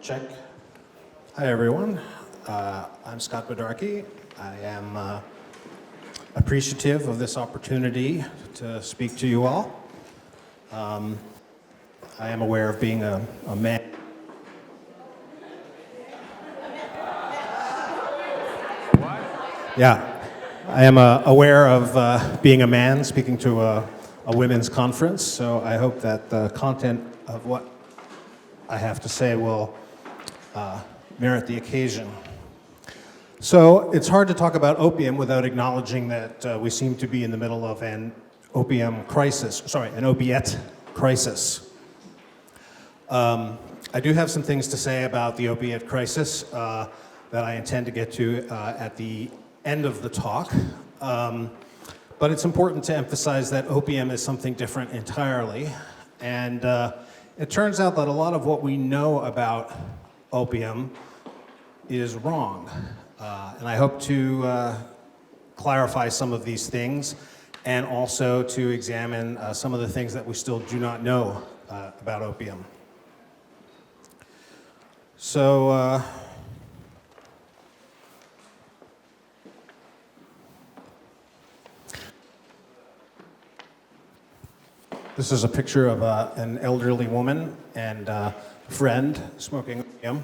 Check. Hi, everyone. I'm Scott Bodarky. I am appreciative of this opportunity to speak to you all. I am aware of being a man. Yeah, I am aware of being a man speaking to a women's conference, so I hope that the content of what I have to say will merit the occasion. So it's hard to talk about opium without acknowledging that we seem to be in the middle of an opiate crisis. I do have some things to say about the opiate crisis that I intend to get to at the end of the talk. But it's important to emphasize that opium is something different entirely. And it turns out that a lot of what we know about opium is wrong. And I hope to clarify some of these things and also to examine some of the things that we still do not know about opium. So, this is a picture of an elderly woman and a friend smoking opium.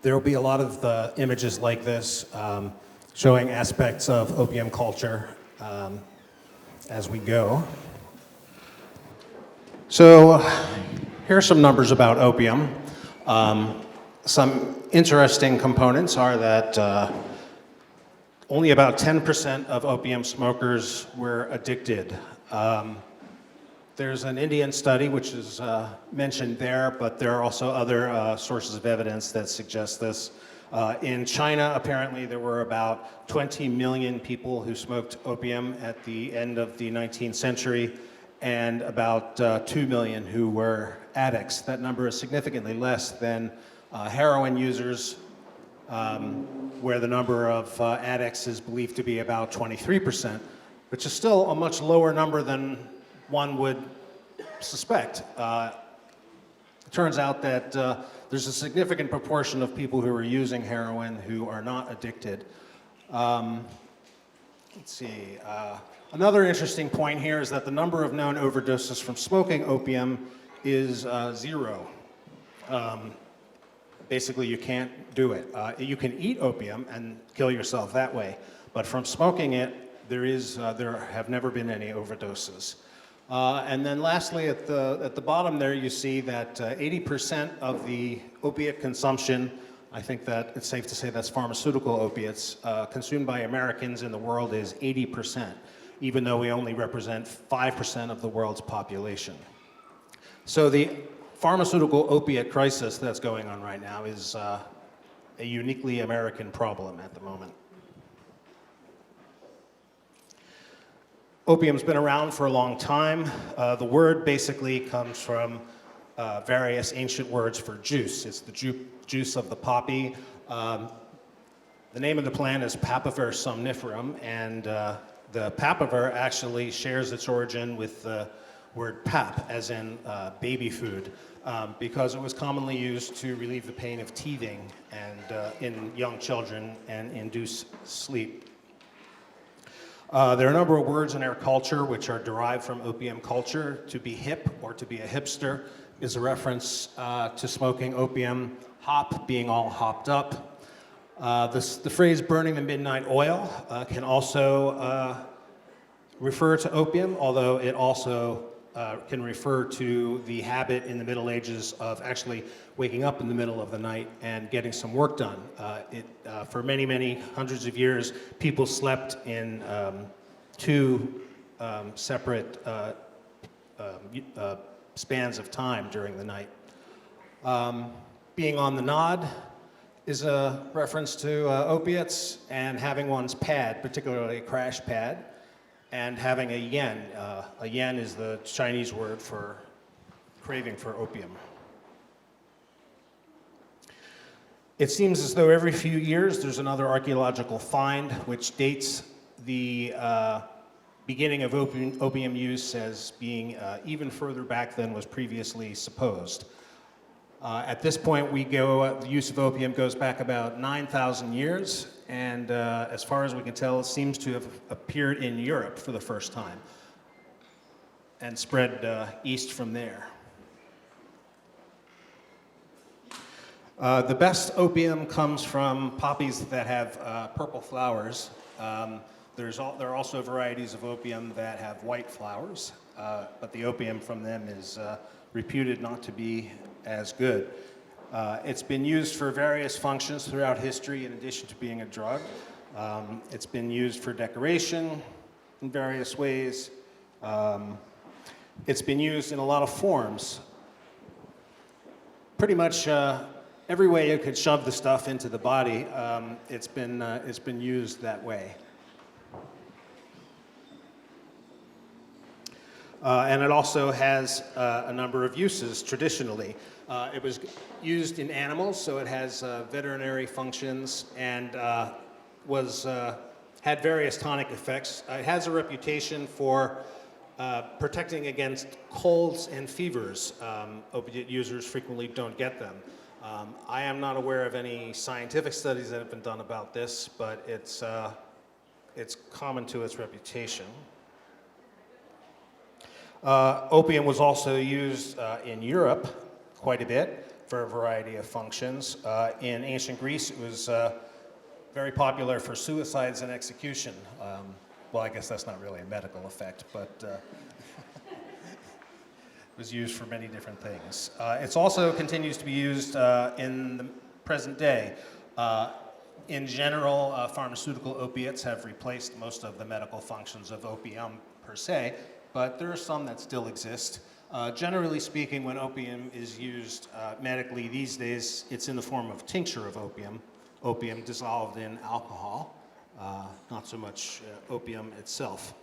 There will be a lot of images like this showing aspects of opium culture as we go. So here are some numbers about opium. Some interesting components are that only about 10% of opium smokers were addicted. There's an Indian study which is mentioned there, but there are also other sources of evidence that suggest this. In China, apparently there were about 20 million people who smoked opium at the end of the 19th century, and about 2 million who were addicts. That number is significantly less than heroin users, where the number of addicts is believed to be about 23%, which is still a much lower number than one would suspect. It turns out that there's a significant proportion of people who are using heroin who are not addicted. Let's see. Another interesting point here is that the number of known overdoses from smoking opium is 0. Basically, you can't do it. You can eat opium and kill yourself that way, but from smoking it, there have never been any overdoses. And then lastly, at the bottom there, you see that 80% of the opiate consumption, I think that it's safe to say that's pharmaceutical opiates, consumed by Americans in the world is 80%, even though we only represent 5% of the world's population. So the pharmaceutical opiate crisis that's going on right now is a uniquely American problem at the moment. Opium's been around for a long time. The word basically comes from various ancient words for juice. It's the juice of the poppy. The name of the plant is Papaver somniferum, and the papaver actually shares its origin with the word pap, as in baby food, because it was commonly used to relieve the pain of teething and in young children and induce sleep. There are a number of words in our culture which are derived from opium culture. To be hip or to be a hipster is a reference to smoking opium. Hop, being all hopped up. The phrase burning the midnight oil can also refer to opium, although it also can refer to the habit in the Middle Ages of actually waking up in the middle of the night and getting some work done. For many, many hundreds of years, people slept in two separate spans of time during the night. Being on the nod is a reference to opiates, and having one's pad, particularly a crash pad, and having a yen. A yen is the Chinese word for craving for opium. It seems as though every few years there's another archaeological find which dates the beginning of opium use as being even further back than was previously supposed. At this point, the use of opium goes back about 9,000 years, and as far as we can tell, it seems to have appeared in Europe for the first time and spread east from there. The best opium comes from poppies that have purple flowers. There are also varieties of opium that have white flowers, but the opium from them is reputed not to be as good. It's been used for various functions throughout history in addition to being a drug. It's been used for decoration in various ways. It's been used in a lot of forms. Pretty much every way you could shove the stuff into the body, it's been used that way. And it also has a number of uses traditionally. It was used in animals, so it has veterinary functions and had various tonic effects. It has a reputation for protecting against colds and fevers. Opiate users frequently don't get them. I am not aware of any scientific studies that have been done about this, but it's common to its reputation. Opium was also used in Europe quite a bit for a variety of functions. In ancient Greece, it was very popular for suicides and execution. Well, I guess that's not really a medical effect, but it was used for many different things. It also continues to be used in the present day. In general, pharmaceutical opiates have replaced most of the medical functions of opium per se, but there are some that still exist. Generally speaking, when opium is used medically these days, it's in the form of tincture of opium dissolved in alcohol, not so much opium itself.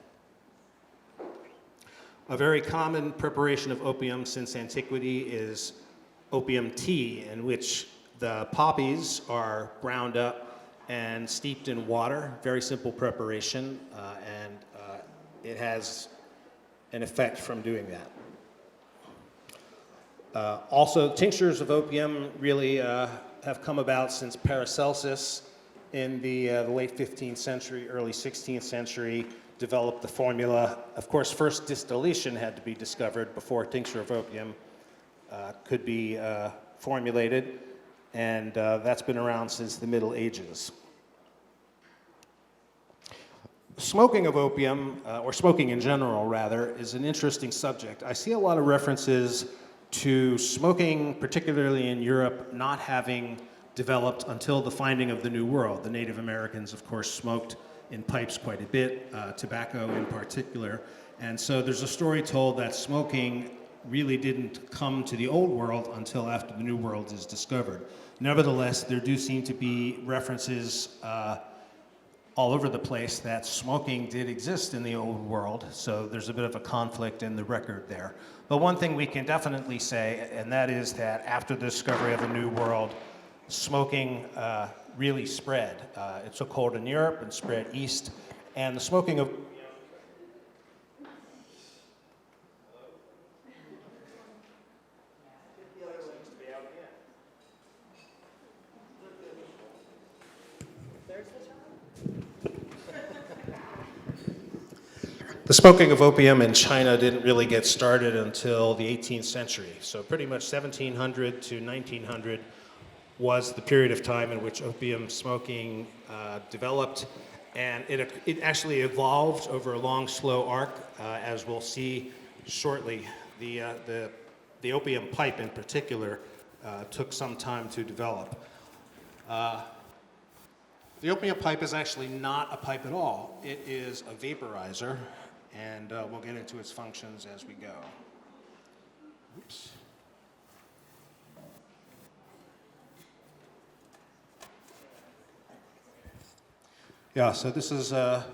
A very common preparation of opium since antiquity is opium tea, in which the poppies are ground up and steeped in water. Very simple preparation, and it has an effect from doing that. Also, tinctures of opium really have come about since Paracelsus in the late 15th century, early 16th century, developed the formula. Of course, first distillation had to be discovered before tincture of opium could be formulated, and that's been around since the Middle Ages. Smoking of opium, or smoking in general rather, is an interesting subject. I see a lot of references to smoking, particularly in Europe, not having developed until the finding of the New World. The Native Americans, of course, smoked in pipes quite a bit, tobacco in particular. And so there's a story told that smoking really didn't come to the Old World until after the New World is discovered. Nevertheless, there do seem to be references all over the place that smoking did exist in the Old World, so there's a bit of a conflict in the record there. But one thing we can definitely say, and that is that after the discovery of the New World, smoking really spread. It took hold in Europe and spread east, and the smoking of The smoking of opium in China didn't really get started until the 18th century. So pretty much 1700 to 1900 was the period of time in which opium smoking developed. And it actually evolved over a long, slow arc, as we'll see shortly. The opium pipe in particular took some time to develop. The opium pipe is actually not a pipe at all. It is a vaporizer. And we'll get into its functions as we go. Oops. Yeah, so this is a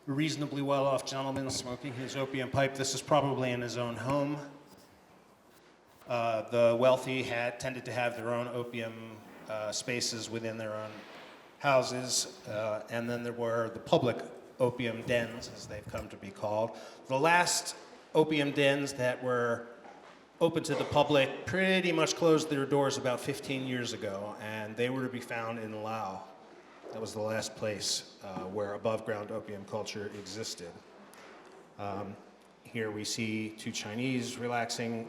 reasonably well-off gentleman smoking his opium pipe. This is probably in his own home. The wealthy had tended to have their own opium spaces within their own houses, and then there were the public opium dens, as they've come to be called. The last opium dens that were open to the public pretty much closed their doors about 15 years ago, and they were to be found in Laos. That was the last place where above-ground opium culture existed. Here we see two Chinese relaxing,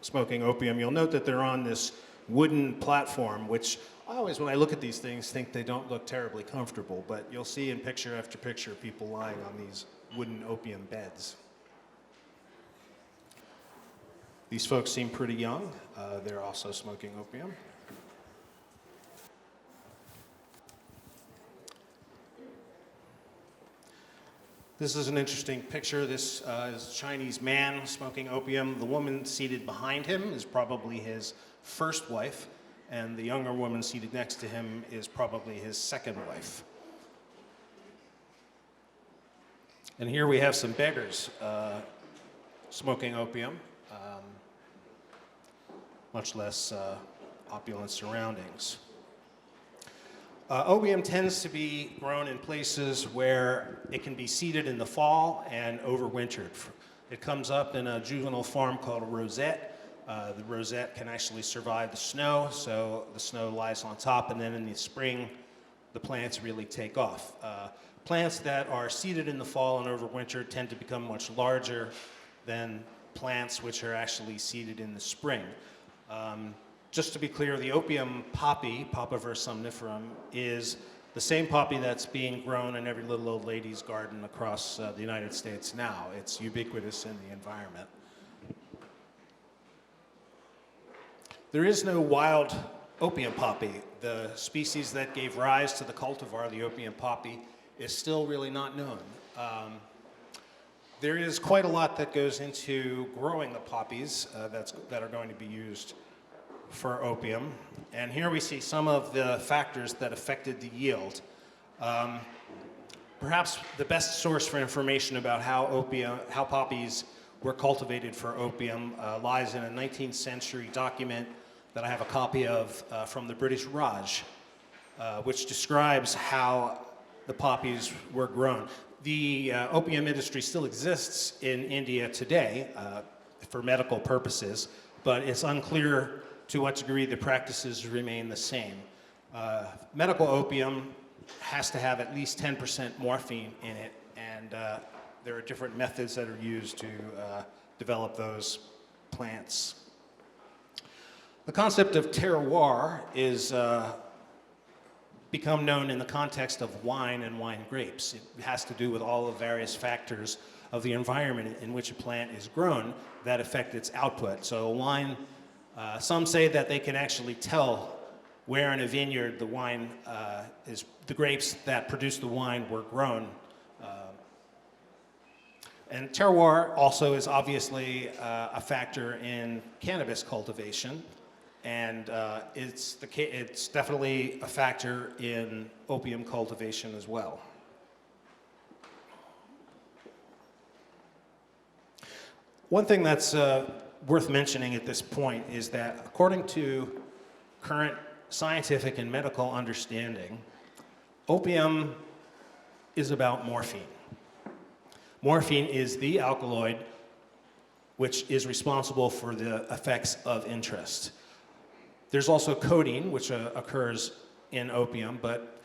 smoking opium. You'll note that they're on this wooden platform, which I always, when I look at these things, think they don't look terribly comfortable, but you'll see in picture after picture people lying on these wooden opium beds. These folks seem pretty young. They're also smoking opium. This is an interesting picture. This is a Chinese man smoking opium. The woman seated behind him is probably his first wife, and the younger woman seated next to him is probably his second wife. And here we have some beggars smoking opium, much less opulent surroundings. Opium tends to be grown in places where it can be seeded in the fall and overwintered. It comes up in a juvenile form called a rosette. The rosette can actually survive the snow, so the snow lies on top, and then in the spring, the plants really take off. Plants that are seeded in the fall and overwintered tend to become much larger than plants which are actually seeded in the spring. Just to be clear, the opium poppy, Papaver somniferum, is the same poppy that's being grown in every little old lady's garden across the United States now. It's ubiquitous in the environment. There is no wild opium poppy. The species that gave rise to the cultivar, the opium poppy, is still really not known. There is quite a lot that goes into growing the poppies that are going to be used for opium. And here we see some of the factors that affected the yield. Perhaps the best source for information about how poppies were cultivated for opium lies in a 19th century document that I have a copy of from the British Raj, which describes how the poppies were grown. The opium industry still exists in India today for medical purposes, but it's unclear to what degree the practices remain the same. Medical opium has to have at least 10% morphine in it, and there are different methods that are used to develop those plants. The concept of terroir is become known in the context of wine and wine grapes. It has to do with all the various factors of the environment in which a plant is grown that affect its output. So wine, some say that they can actually tell where in a vineyard the wine the grapes that produce the wine were grown. And terroir also is obviously a factor in cannabis cultivation, and it's definitely a factor in opium cultivation as well. One thing that's worth mentioning at this point is that according to current scientific and medical understanding, opium is about morphine. Morphine is the alkaloid which is responsible for the effects of interest. There's also codeine, which occurs in opium, but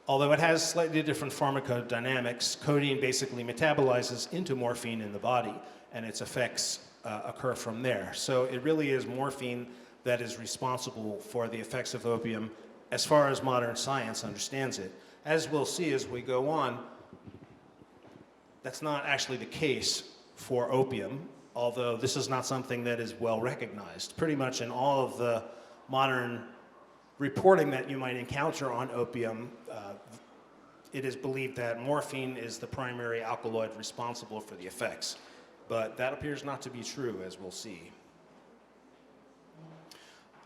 although it has slightly different pharmacodynamics, codeine basically metabolizes into morphine in the body, and its effects occur from there. So it really is morphine that is responsible for the effects of opium as far as modern science understands it. As we'll see as we go on, that's not actually the case for opium, although this is not something that is well recognized. Pretty much in all of the modern reporting that you might encounter on opium, it is believed that morphine is the primary alkaloid responsible for the effects. But that appears not to be true, as we'll see.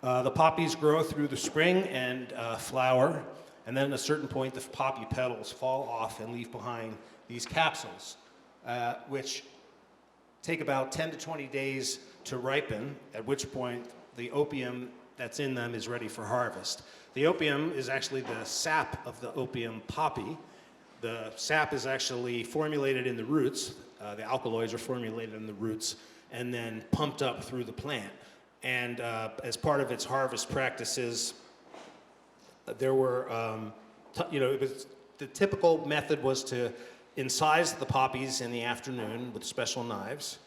The poppies grow through the spring and flower, and then at a certain point the poppy petals fall off and leave behind these capsules, which take about 10 to 20 days to ripen, at which point the opium that's in them is ready for harvest. The opium is actually the sap of the opium poppy. The sap is actually formulated in the roots. The alkaloids are formulated in the roots, and then pumped up through the plant. And as part of its harvest practices, there were, the typical method was to incise the poppies in the afternoon with special knives.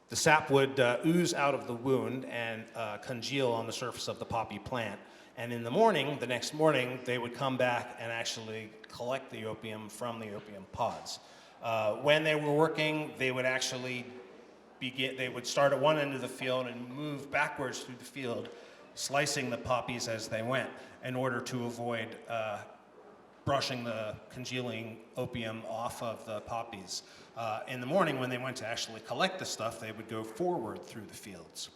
The sap would ooze out of the wound and congeal on the surface of the poppy plant. And in the morning, the next morning, they would come back and actually collect the opium from the opium pods. When they were working, they would actually they would start at one end of the field and move backwards through the field, slicing the poppies as they went in order to avoid brushing the congealing opium off of the poppies. In the morning, when they went to actually collect the stuff, they would go forward through the fields.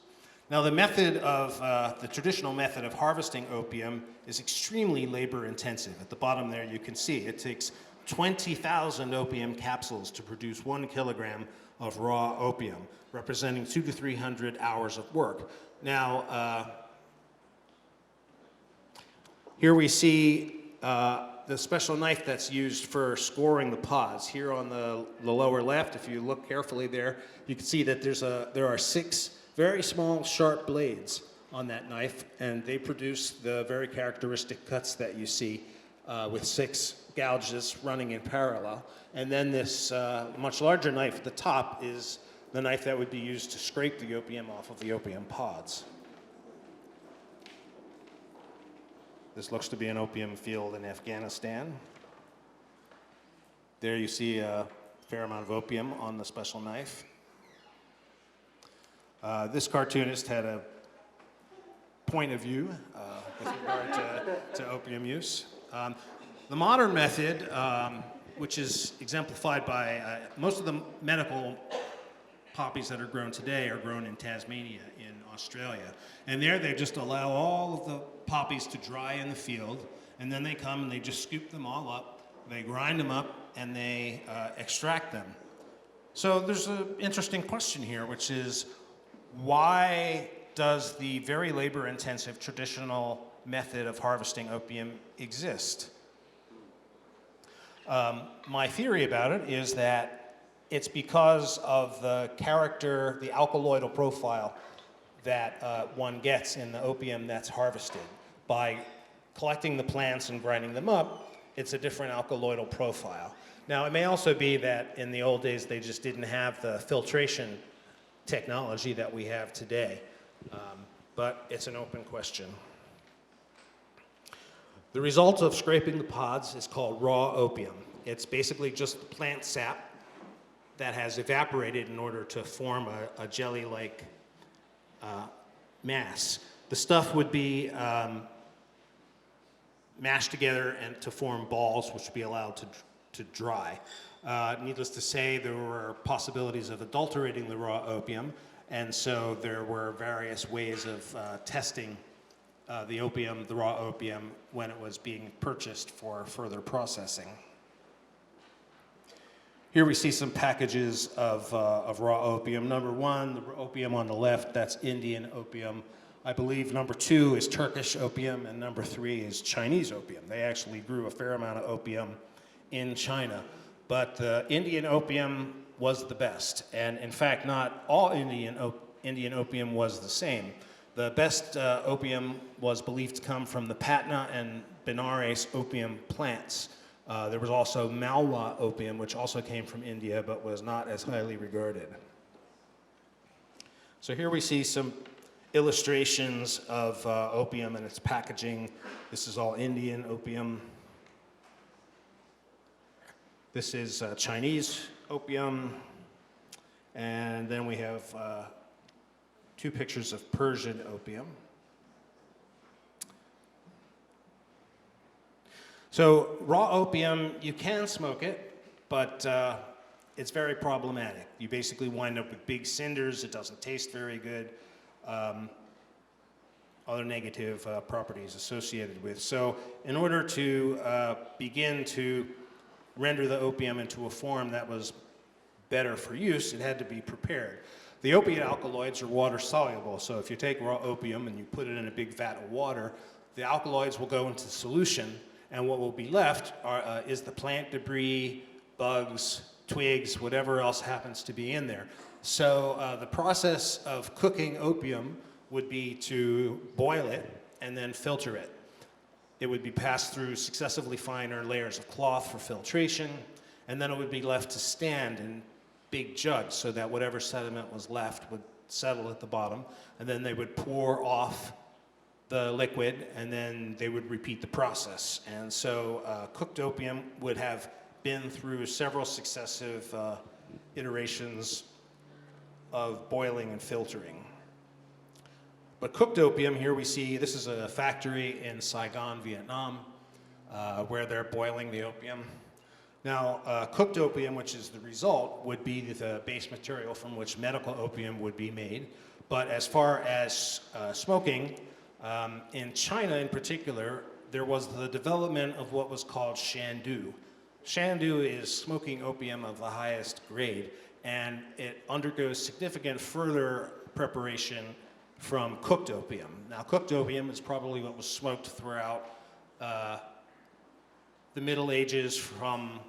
Now, the method of, the traditional method of harvesting opium is extremely labor intensive. At the bottom there, you can see it takes 20,000 opium capsules to produce 1 kilogram of raw opium, representing 200 to 300 hours of work. Now, here we see the special knife that's used for scoring the pods. Here on the lower left, if you look carefully there, you can see that there are 6 very small, sharp blades on that knife, and they produce the very characteristic cuts that you see with 6 gouges running in parallel. And then this much larger knife at the top is the knife that would be used to scrape the opium off of the opium pods. This looks to be an opium field in Afghanistan. There you see a fair amount of opium on the special knife. This cartoonist had a point of view with regard to opium use. The modern method, which is exemplified by most of the medical poppies that are grown today are grown in Tasmania in Australia. And there they just allow all of the poppies to dry in the field, and then they come and they just scoop them all up, they grind them up, and they extract them. So there's an interesting question here, which is, why does the very labor-intensive traditional method of harvesting opium exist? My theory about it is that it's because of the character, the alkaloidal profile that one gets in the opium that's harvested. By collecting the plants and grinding them up, it's a different alkaloidal profile. Now, it may also be that in the old days they just didn't have the filtration technology that we have today, but it's an open question. The result of scraping the pods is called raw opium. It's basically just the plant sap that has evaporated in order to form a jelly-like mass. The stuff would be mashed together and to form balls, which would be allowed to dry. Needless to say, there were possibilities of adulterating the raw opium, and so there were various ways of testing the raw opium, when it was being purchased for further processing. Here we see some packages of raw opium. Number 1, the opium on the left, that's Indian opium. I believe number 2 is Turkish opium, and number 3 is Chinese opium. They actually grew a fair amount of opium in China. But the Indian opium was the best. And in fact, not all Indian opium was the same. The best opium was believed to come from the Patna and Benares opium plants. There was also Malwa opium, which also came from India, but was not as highly regarded. So here we see some illustrations of opium and its packaging. This is all Indian opium. This is Chinese opium. And then we have 2 pictures of Persian opium. So raw opium, you can smoke it, but it's very problematic. You basically wind up with big cinders. It doesn't taste very good. Other negative properties associated with. So in order to begin to render the opium into a form that was better for use, it had to be prepared. The opiate alkaloids are water soluble, so if you take raw opium and you put it in a big vat of water, the alkaloids will go into solution, and what will be left is the plant debris, bugs, twigs, whatever else happens to be in there. So the process of cooking opium would be to boil it and then filter it. It would be passed through successively finer layers of cloth for filtration, and then it would be left to stand in big jugs so that whatever sediment was left would settle at the bottom, and then they would pour off the liquid, and then they would repeat the process. And so cooked opium would have been through several successive iterations of boiling and filtering. But cooked opium, here we see, this is a factory in Saigon, Vietnam, where they're boiling the opium. Now, cooked opium, which is the result, would be the base material from which medical opium would be made. But as far as smoking, in China in particular, there was the development of what was called Shandu. Shandu is smoking opium of the highest grade, and it undergoes significant further preparation from cooked opium. Now, cooked opium is probably what was smoked throughout the Middle Ages, from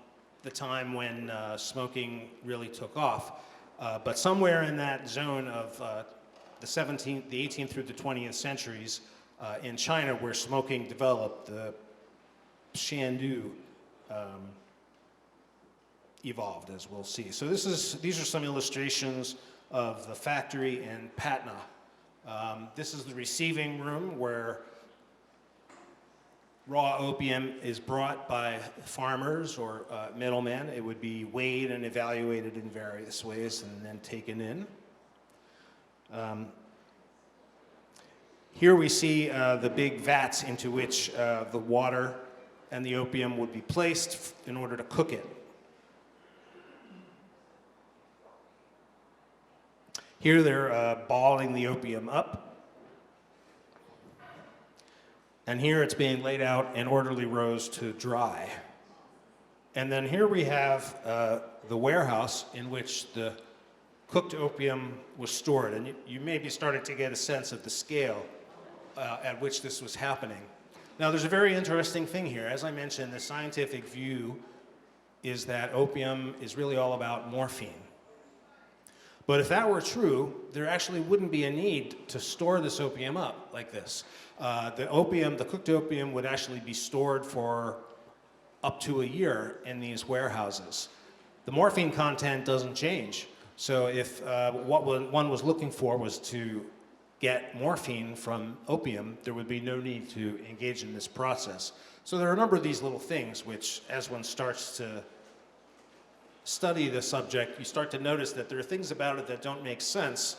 the time when smoking really took off. But somewhere in that zone of the 18th through the 20th centuries in China, where smoking developed, the Shandu evolved, as we'll see. So these are some illustrations of the factory in Patna. This is the receiving room where raw opium is brought by farmers or middlemen. It would be weighed and evaluated in various ways and then taken in. Here we see the big vats into which the water and the opium would be placed in order to cook it. Here they're balling the opium up. And here it's being laid out in orderly rows to dry. And then here we have the warehouse in which the cooked opium was stored. And you may be starting to get a sense of the scale at which this was happening. Now, there's a very interesting thing here. As I mentioned, the scientific view is that opium is really all about morphine. But if that were true, there actually wouldn't be a need to store this opium up like this. The cooked opium would actually be stored for up to a year in these warehouses. The morphine content doesn't change. So if what one was looking for was to get morphine from opium, there would be no need to engage in this process. So there are a number of these little things which, as one starts to study the subject, you start to notice that there are things about it that don't make sense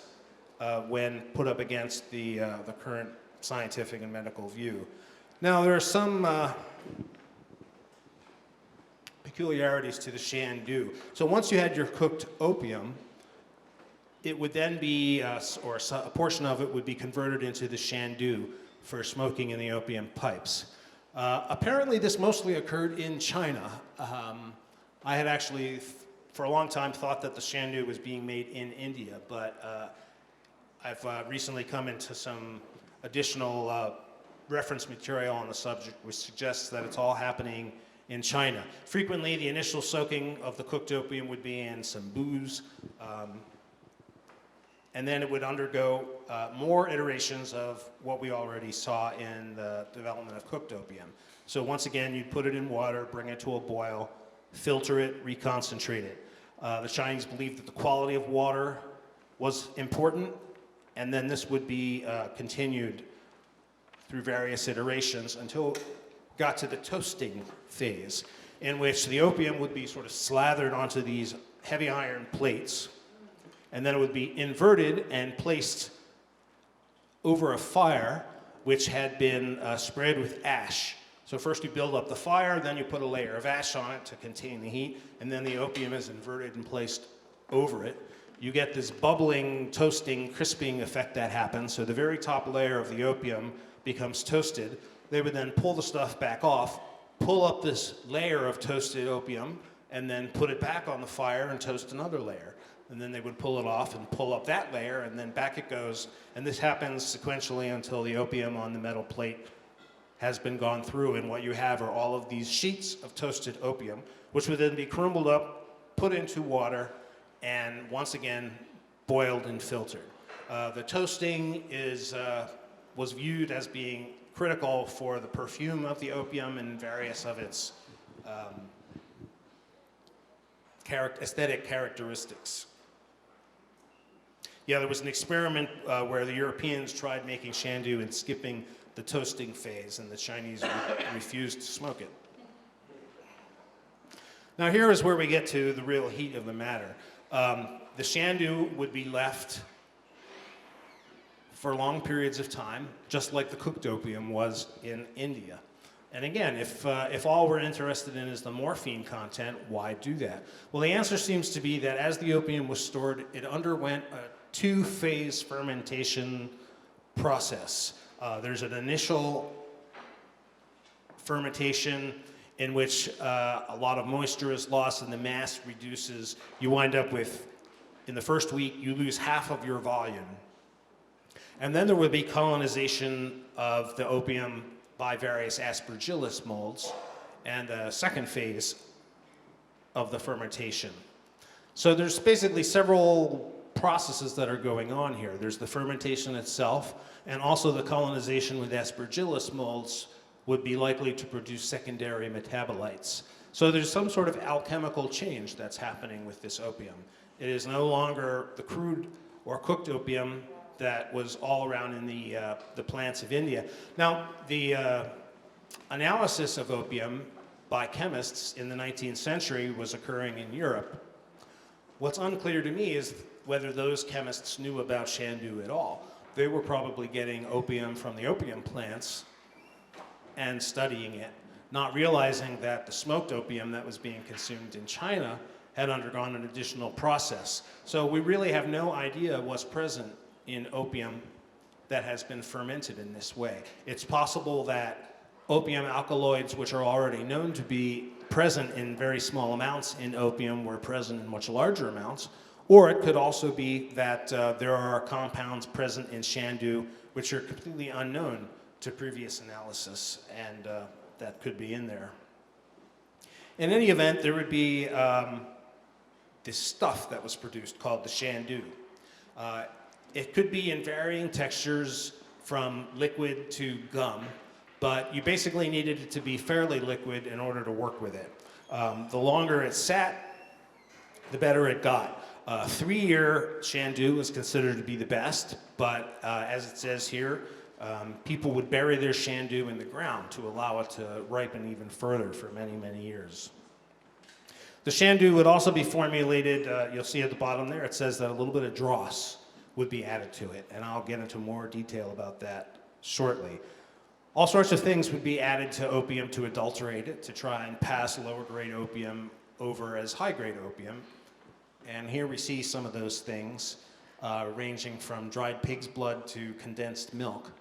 when put up against the current scientific and medical view. Now, there are some peculiarities to the Shandu. So once you had your cooked opium, it would then be, or a portion of it would be converted into the Shandu for smoking in the opium pipes. Apparently, this mostly occurred in China. I had actually, for a long time, thought that the Shandu was being made in India, but I've recently come into some additional reference material on the subject, which suggests that it's all happening in China. Frequently, the initial soaking of the cooked opium would be in some booze, and then it would undergo more iterations of what we already saw in the development of cooked opium. So once again, you'd put it in water, bring it to a boil, filter it, reconcentrate it. The Chinese believed that the quality of water was important, and then this would be continued through various iterations until it got to the toasting phase, in which the opium would be sort of slathered onto these heavy iron plates, and then it would be inverted and placed over a fire which had been sprayed with ash. So first you build up the fire, then you put a layer of ash on it to contain the heat, and then the opium is inverted and placed over it. You get this bubbling, toasting, crisping effect that happens, so the very top layer of the opium becomes toasted. They would then pull the stuff back off, pull up this layer of toasted opium, and then put it back on the fire and toast another layer. And then they would pull it off and pull up that layer, and then back it goes. And this happens sequentially until the opium on the metal plate has been gone through, and what you have are all of these sheets of toasted opium, which would then be crumbled up, put into water and once again boiled and filtered. The toasting was viewed as being critical for the perfume of the opium and various of its aesthetic characteristics. Yeah, there was an experiment where the Europeans tried making Shandu and skipping the toasting phase, and the Chinese refused to smoke it. Now here is where we get to the real heat of the matter. The Shandu would be left for long periods of time, just like the cooked opium was in India. And again, if all we're interested in is the morphine content, why do that? Well, the answer seems to be that as the opium was stored, it underwent a two-phase fermentation process. There's an initial fermentation in which a lot of moisture is lost and the mass reduces. You wind up with, in the first week, you lose half of your volume. And then there would be colonization of the opium by various aspergillus molds, and the second phase of the fermentation. So there's basically several processes that are going on here. There's the fermentation itself, and also the colonization with aspergillus molds would be likely to produce secondary metabolites. So there's some sort of alchemical change that's happening with this opium. It is no longer the crude or cooked opium that was all around in the plants of India. Now, the analysis of opium by chemists in the 19th century was occurring in Europe. What's unclear to me is whether those chemists knew about Shandu at all. They were probably getting opium from the opium plants and studying it, not realizing that the smoked opium that was being consumed in China had undergone an additional process. So we really have no idea what's present in opium that has been fermented in this way. It's possible that opium alkaloids, which are already known to be present in very small amounts in opium, were present in much larger amounts, or it could also be that there are compounds present in Shandu which are completely unknown to previous analysis, and that could be in there. In any event, there would be this stuff that was produced called the Shandu. It could be in varying textures from liquid to gum, but you basically needed it to be fairly liquid in order to work with it. The longer it sat, the better it got. 3-year Shandu was considered to be the best, but as it says here, people would bury their Shandu in the ground to allow it to ripen even further for many, many years. The Shandu would also be formulated, you'll see at the bottom there, it says that a little bit of dross would be added to it, and I'll get into more detail about that shortly. All sorts of things would be added to opium to adulterate it, to try and pass lower grade opium over as high grade opium. And here we see some of those things, ranging from dried pig's blood to condensed milk.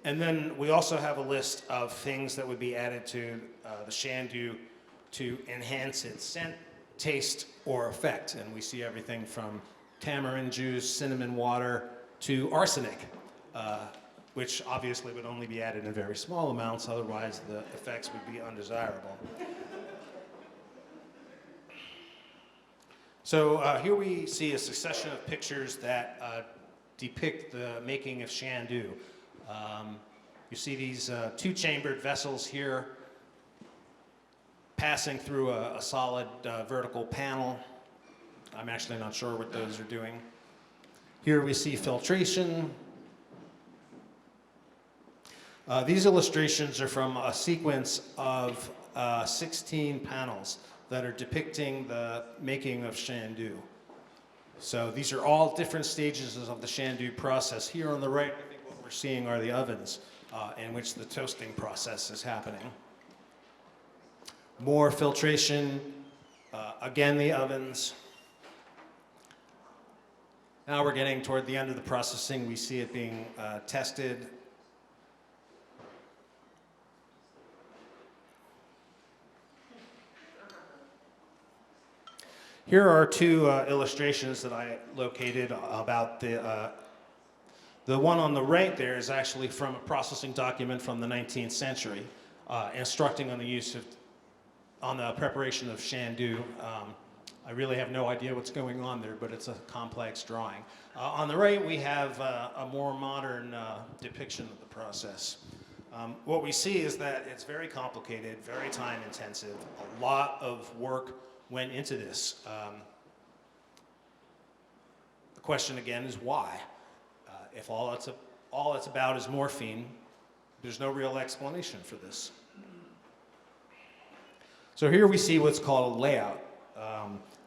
And then we also have a list of things that would be added to the Shandu to enhance its scent, taste, or effect. And we see everything from tamarind juice, cinnamon water, to arsenic, which obviously would only be added in very small amounts, otherwise the effects would be undesirable. So here we see a succession of pictures that depict the making of Shandu. You see these two-chambered vessels here passing through a solid vertical panel. I'm actually not sure what those are doing. Here we see filtration. These illustrations are from a sequence of 16 panels that are depicting the making of Shandu. So these are all different stages of the Shandu process. Here on the right, I think what we're seeing are the ovens in which the toasting process is happening. More filtration, again the ovens. Now we're getting toward the end of the processing. We see it being tested. Here are two illustrations that I located about the one on the right there is actually from a processing document from the 19th century, instructing on the preparation of Shandu. I really have no idea what's going on there, but it's a complex drawing. On the right, we have a more modern depiction of the process. What we see is that it's very complicated, very time intensive. A lot of work went into this. The question again is why? If all it's about is morphine, there's no real explanation for this. So here we see what's called a layout.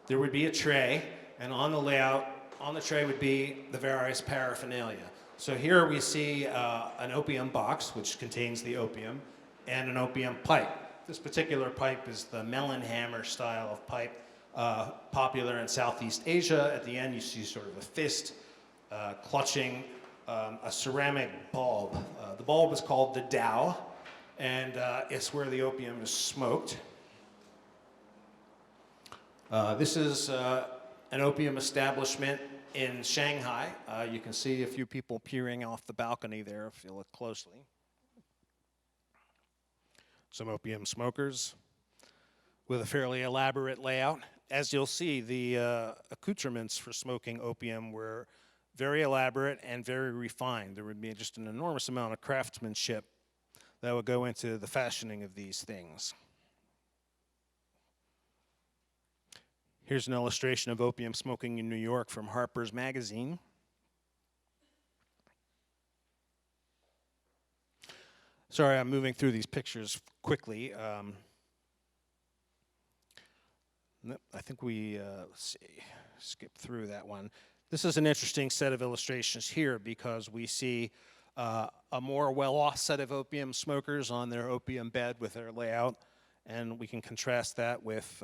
There would be a tray, and on the layout, on the tray would be the various paraphernalia. So here we see an opium box, which contains the opium, and an opium pipe. This particular pipe is the melon hammer style of pipe, popular in Southeast Asia. At the end, you see sort of a fist clutching a ceramic bulb. The bulb is called the dowel, and it's where the opium is smoked. This is an opium establishment in Shanghai. You can see a few people peering off the balcony there if you look closely. Some opium smokers with a fairly elaborate layout. As you'll see, the accoutrements for smoking opium were very elaborate and very refined. There would be just an enormous amount of craftsmanship that would go into the fashioning of these things. Here's an illustration of opium smoking in New York from Harper's Magazine. Sorry, I'm moving through these pictures quickly. I think we let's see, skip through that one. This is an interesting set of illustrations here because we see a more well-off set of opium smokers on their opium bed with their layout, and we can contrast that with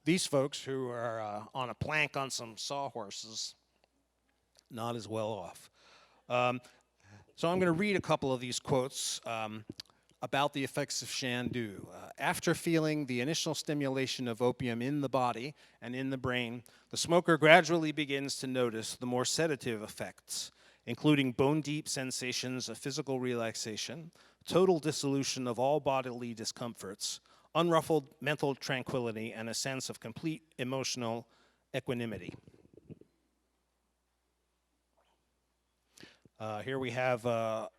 these folks who are on a plank on some sawhorses, not as well off. So I'm going to read a couple of these quotes about the effects of Shandu. After feeling the initial stimulation of opium in the body and in the brain, the smoker gradually begins to notice the more sedative effects, including bone-deep sensations of physical relaxation, total dissolution of all bodily discomforts, unruffled mental tranquility, and a sense of complete emotional equanimity. Here we have a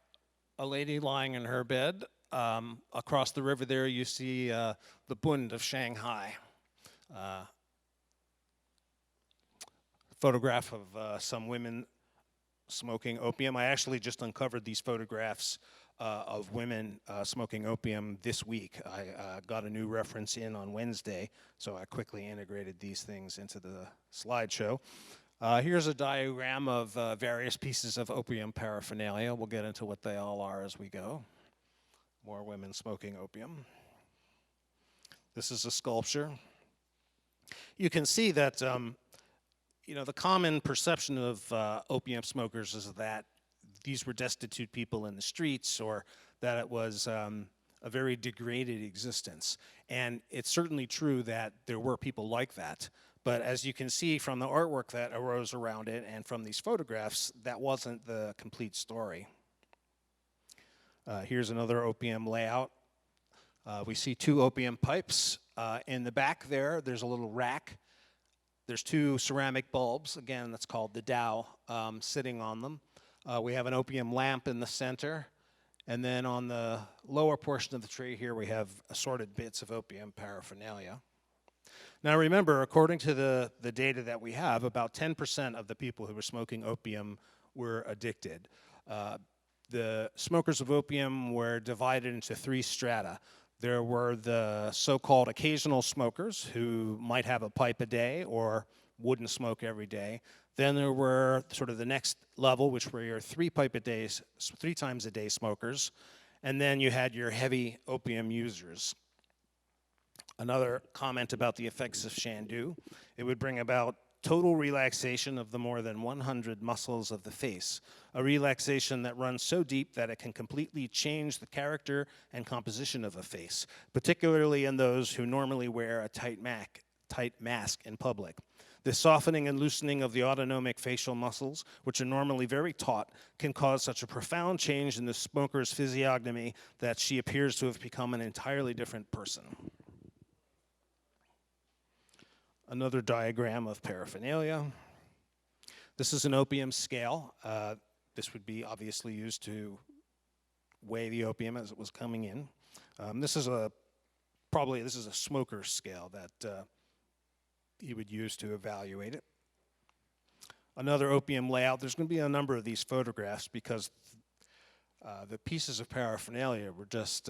lady lying in her bed. Across the river there you see the Bund of Shanghai. Photograph of some women smoking opium. I actually just uncovered these photographs of women smoking opium this week. I got a new reference in on Wednesday, so I quickly integrated these things into the slideshow. Here's a diagram of various pieces of opium paraphernalia. We'll get into what they all are as we go. More women smoking opium. This is a sculpture. You can see that the common perception of opium smokers is that these were destitute people in the streets, or that it was a very degraded existence. And it's certainly true that there were people like that. But as you can see from the artwork that arose around it and from these photographs, that wasn't the complete story. Here's another opium layout. We see two opium pipes. In the back there's a little rack. There's two ceramic bulbs, again, that's called the dowel, sitting on them. We have an opium lamp in the center. And then on the lower portion of the tray here, we have assorted bits of opium paraphernalia. Now remember, according to the data that we have, about 10% of the people who were smoking opium were addicted. The smokers of opium were divided into three strata. There were the so-called occasional smokers who might have a pipe a day or wouldn't smoke every day. Then there were sort of the next level, which were your three times a day smokers. And then you had your heavy opium users. Another comment about the effects of Shandu: it would bring about total relaxation of the more than 100 muscles of the face, a relaxation that runs so deep that it can completely change the character and composition of a face, particularly in those who normally wear a tight mask in public. This softening and loosening of the autonomic facial muscles, which are normally very taut, can cause such a profound change in the smoker's physiognomy that she appears to have become an entirely different person. Another diagram of paraphernalia. This is an opium scale. This would be obviously used to weigh the opium as it was coming in. This is a smoker's scale that you would use to evaluate it. Another opium layout. There's going to be a number of these photographs because the pieces of paraphernalia were just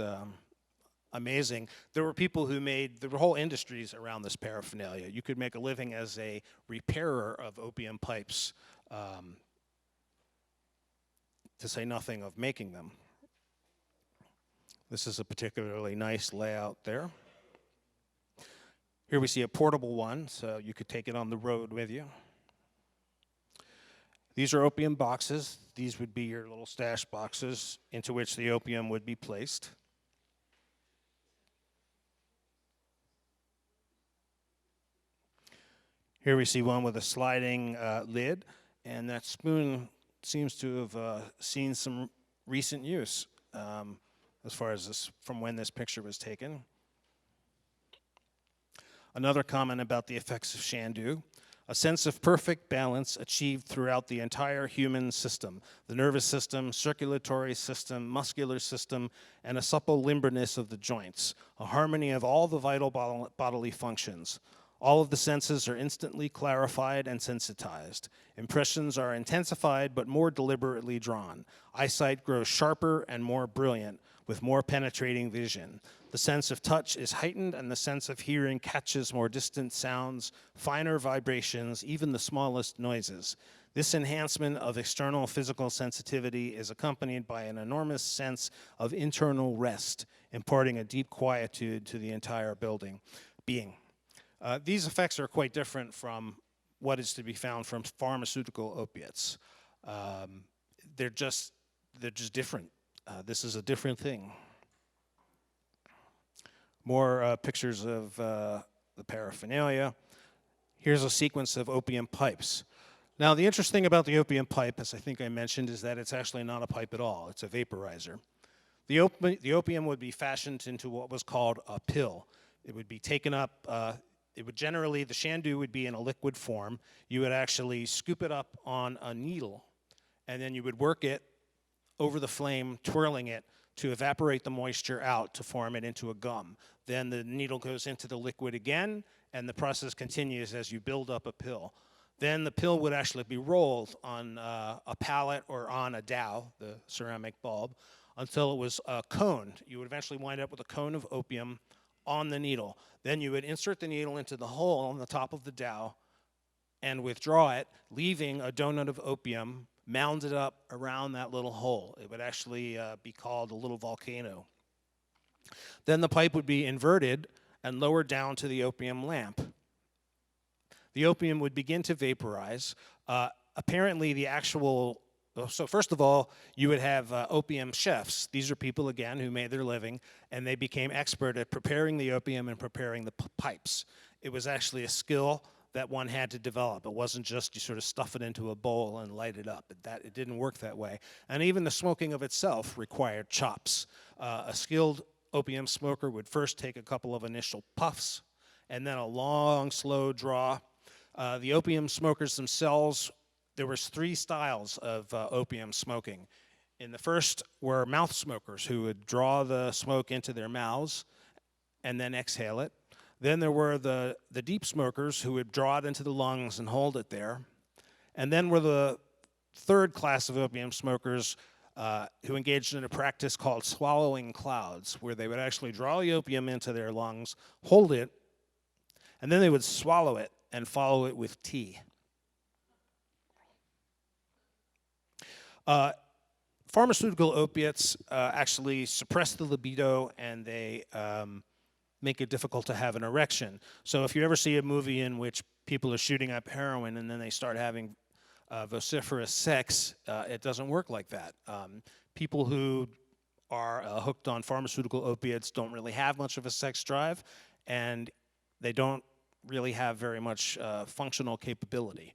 amazing. There were people who there were whole industries around this paraphernalia. You could make a living as a repairer of opium pipes, to say nothing of making them. This is a particularly nice layout there. Here we see a portable one, so you could take it on the road with you. These are opium boxes. These would be your little stash boxes into which the opium would be placed. Here we see one with a sliding lid, and that spoon seems to have seen some recent use as far as from when this picture was taken. Another comment about the effects of Shandu. A sense of perfect balance achieved throughout the entire human system, the nervous system, circulatory system, muscular system, and a supple limberness of the joints, a harmony of all the vital bodily functions. All of the senses are instantly clarified and sensitized. Impressions are intensified but more deliberately drawn. Eyesight grows sharper and more brilliant, with more penetrating vision. The sense of touch is heightened, and the sense of hearing catches more distant sounds, finer vibrations, even the smallest noises. This enhancement of external physical sensitivity is accompanied by an enormous sense of internal rest, imparting a deep quietude to the entire being. These effects are quite different from what is to be found from pharmaceutical opiates. They're just different. This is a different thing. More pictures of the paraphernalia. Here's a sequence of opium pipes. Now, the interesting thing about the opium pipe, as I think I mentioned, is that it's actually not a pipe at all. It's a vaporizer. The opium would be fashioned into what was called a pill. It would be taken up, the Shandu would be in a liquid form. You would actually scoop it up on a needle, and then you would work it over the flame, twirling it to evaporate the moisture out to form it into a gum. Then the needle goes into the liquid again, and the process continues as you build up a pill. Then the pill would actually be rolled on a pallet or on a dowel, the ceramic bulb, until it was coned. You would eventually wind up with a cone of opium on the needle. Then you would insert the needle into the hole on the top of the dowel and withdraw it, leaving a donut of opium mounded up around that little hole. It would actually be called a little volcano. Then the pipe would be inverted and lowered down to the opium lamp. The opium would begin to vaporize. Apparently so first of all, you would have opium chefs. These are people, again, who made their living, and they became expert at preparing the opium and preparing the pipes. It was actually a skill that one had to develop. It wasn't just you sort of stuff it into a bowl and light it up. It didn't work that way. And even the smoking of itself required chops. A skilled opium smoker would first take a couple of initial puffs and then a long, slow draw. The opium smokers themselves, there was 3 styles of opium smoking. In the first were mouth smokers who would draw the smoke into their mouths and then exhale it. Then there were the deep smokers who would draw it into the lungs and hold it there. And then were the third class of opium smokers who engaged in a practice called swallowing clouds, where they would actually draw the opium into their lungs, hold it, and then they would swallow it and follow it with tea. Pharmaceutical opiates actually suppress the libido, and they make it difficult to have an erection. So if you ever see a movie in which people are shooting up heroin and then they start having vociferous sex, it doesn't work like that. People who are hooked on pharmaceutical opiates don't really have much of a sex drive, and they don't really have very much functional capability.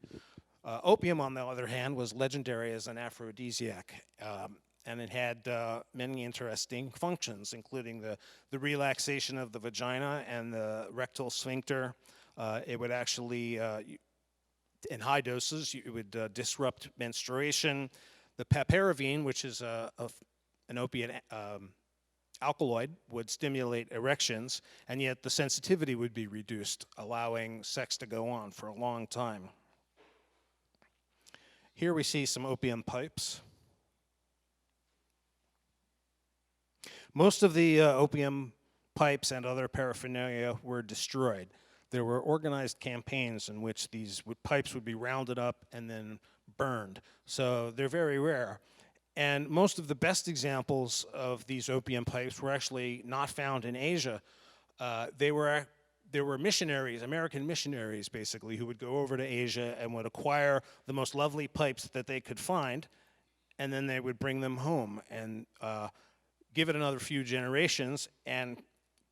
Opium, on the other hand, was legendary as an aphrodisiac, and it had many interesting functions, including the relaxation of the vagina and the rectal sphincter, It would actually, in high doses, it would disrupt menstruation. The paparavine, which is an opiate alkaloid, would stimulate erections, and yet the sensitivity would be reduced, allowing sex to go on for a long time. Here we see some opium pipes. Most of the opium pipes and other paraphernalia were destroyed. There were organized campaigns in which these pipes would be rounded up and then burned. So they're very rare. And most of the best examples of these opium pipes were actually not found in Asia. There were missionaries, American missionaries basically, who would go over to Asia and would acquire the most lovely pipes that they could find, and then they would bring them home and give it another few generations, and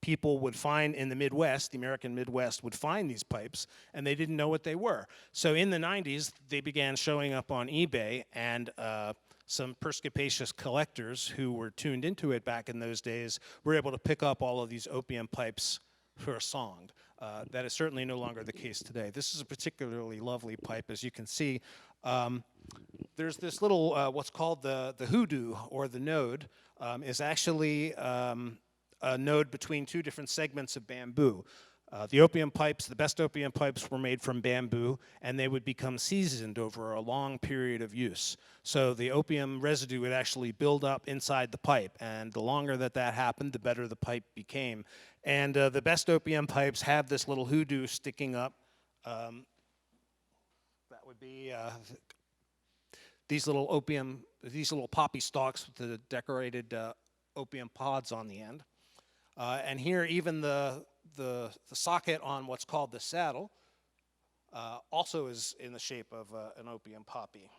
people would find in the Midwest, the American Midwest, would find these pipes, and they didn't know what they were. So in the 90s, they began showing up on eBay, and some perspicacious collectors who were tuned into it back in those days were able to pick up all of these opium pipes for a song. That is certainly no longer the case today. This is a particularly lovely pipe, as you can see. There's this little, what's called the hoodoo, or the node, is actually a node between two different segments of bamboo. The opium pipes, the best opium pipes, were made from bamboo, and they would become seasoned over a long period of use. So the opium residue would actually build up inside the pipe, and the longer that happened, the better the pipe became. And the best opium pipes have this little hoodoo sticking up. That would be these little poppy stalks with the decorated opium pods on the end. And here, even the socket on what's called the saddle also is in the shape of an opium poppy.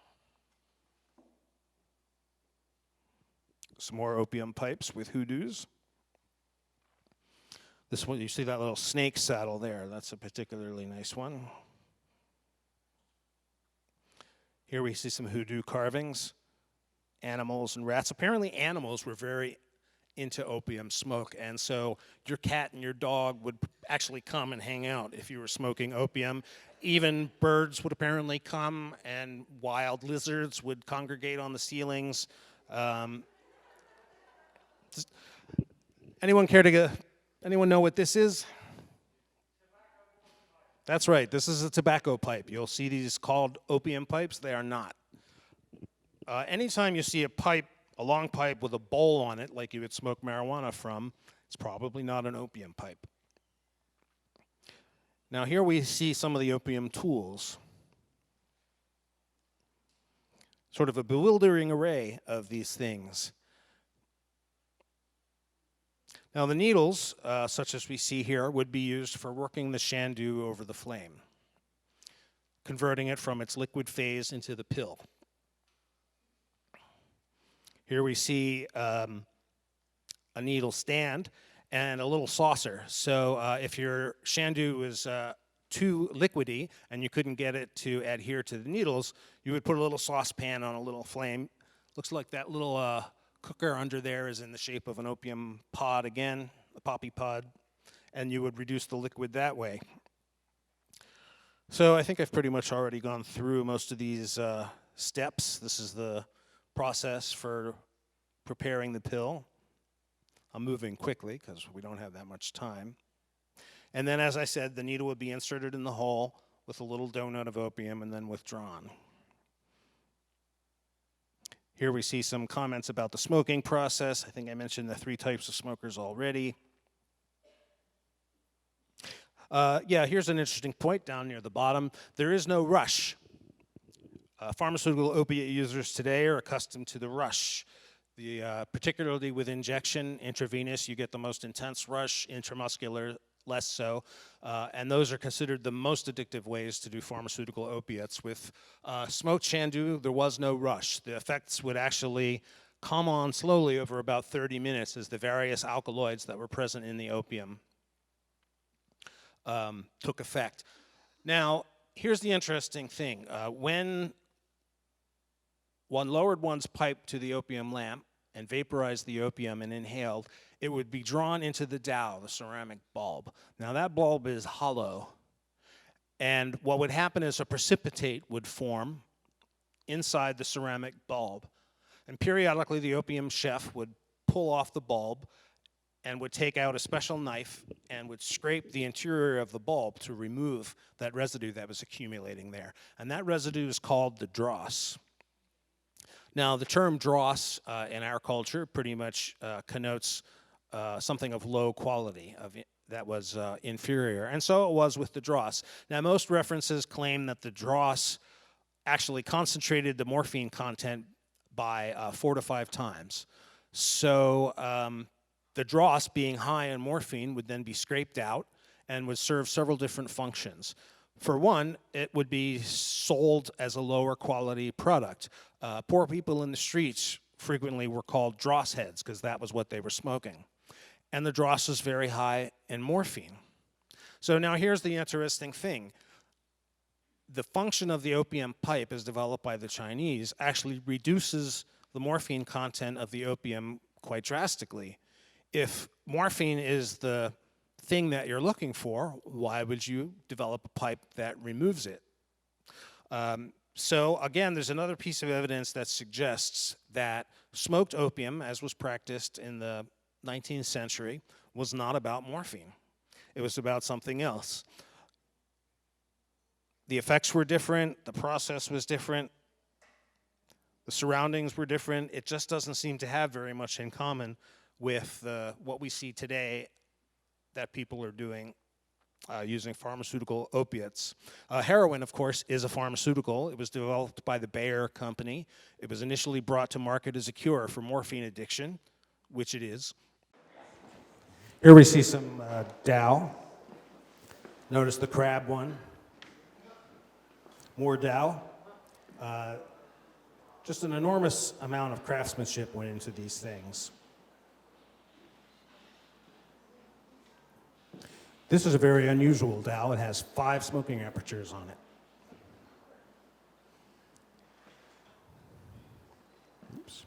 Some more opium pipes with hoodoos. This one, you see that little snake saddle there. That's a particularly nice one. Here we see some hoodoo carvings, animals and rats. Apparently animals were very into opium smoke, and so your cat and your dog would actually come and hang out if you were smoking opium. Even birds would apparently come, and wild lizards would congregate on the ceilings. Anyone know what this is? That's right, this is a tobacco pipe. You'll see these called opium pipes. They are not. Anytime you see a pipe, a long pipe with a bowl on it, like you would smoke marijuana from, it's probably not an opium pipe. Now here we see some of the opium tools. Sort of a bewildering array of these things. Now the needles, such as we see here, would be used for working the Shandu over the flame, converting it from its liquid phase into the pill. Here we see a needle stand and a little saucer. So if your Shandu was too liquidy and you couldn't get it to adhere to the needles, you would put a little saucepan on a little flame. Looks like that little cooker under there is in the shape of an opium pod again, a poppy pod, and you would reduce the liquid that way. So I think I've pretty much already gone through most of these steps. This is the process for preparing the pill. I'm moving quickly because we don't have that much time. And then, as I said, the needle would be inserted in the hole with a little donut of opium and then withdrawn. Here we see some comments about the smoking process. I think I mentioned the 3 types of smokers already. Here's an interesting point down near the bottom. There is no rush. Pharmaceutical opiate users today are accustomed to the rush. Particularly with injection, intravenous, you get the most intense rush, intramuscular, less so. And those are considered the most addictive ways to do pharmaceutical opiates. With smoked Shandu, there was no rush. The effects would actually come on slowly over about 30 minutes as the various alkaloids that were present in the opium took effect. Now, here's the interesting thing. When one lowered one's pipe to the opium lamp and vaporized the opium and inhaled, it would be drawn into the dowel, the ceramic bulb. Now that bulb is hollow, And what would happen is a precipitate would form inside the ceramic bulb. And periodically, the opium chef would pull off the bulb and would take out a special knife and would scrape the interior of the bulb to remove that residue that was accumulating there. And that residue is called the dross. Now, the term dross in our culture pretty much connotes something of low quality, that was inferior. And so it was with the dross. Now, most references claim that the dross actually concentrated the morphine content by 4 to 5 times. So the dross, being high in morphine, would then be scraped out and would serve several different functions. For one, it would be sold as a lower quality product. Poor people in the streets frequently were called dross heads because that was what they were smoking. And the dross is very high in morphine. So now here's the interesting thing. The function of the opium pipe, as developed by the Chinese, actually reduces the morphine content of the opium quite drastically. If morphine is the thing that you're looking for, why would you develop a pipe that removes it? So again, there's another piece of evidence that suggests that smoked opium, as was practiced in the 19th century, was not about morphine. It was about something else. The effects were different, the process was different, the surroundings were different. It just doesn't seem to have very much in common with what we see today that people are doing using pharmaceutical opiates. Heroin, of course, is a pharmaceutical. It was developed by the Bayer Company. It was initially brought to market as a cure for morphine addiction, which it is. Here we see some Dow. Notice the crab one. More Dow. Just an enormous amount of craftsmanship went into these things. This is a very unusual Dow. It has 5 smoking apertures on it. Oops.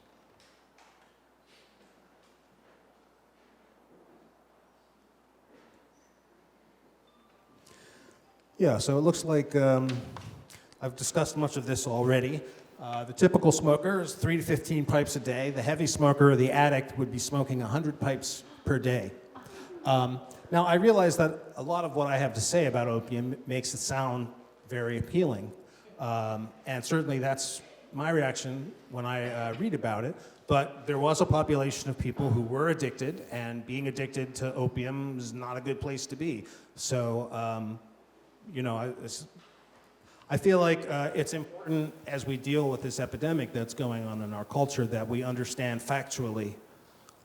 Yeah, so it looks like I've discussed much of this already. The typical smoker is 3 to 15 pipes a day. The heavy smoker, or the addict, would be smoking 100 pipes per day. Now, I realize that a lot of what I have to say about opium makes it sound very appealing. And certainly that's my reaction when I read about it. But there was a population of people who were addicted, and being addicted to opium is not a good place to be. So, you know, I feel like it's important as we deal with this epidemic that's going on in our culture that we understand factually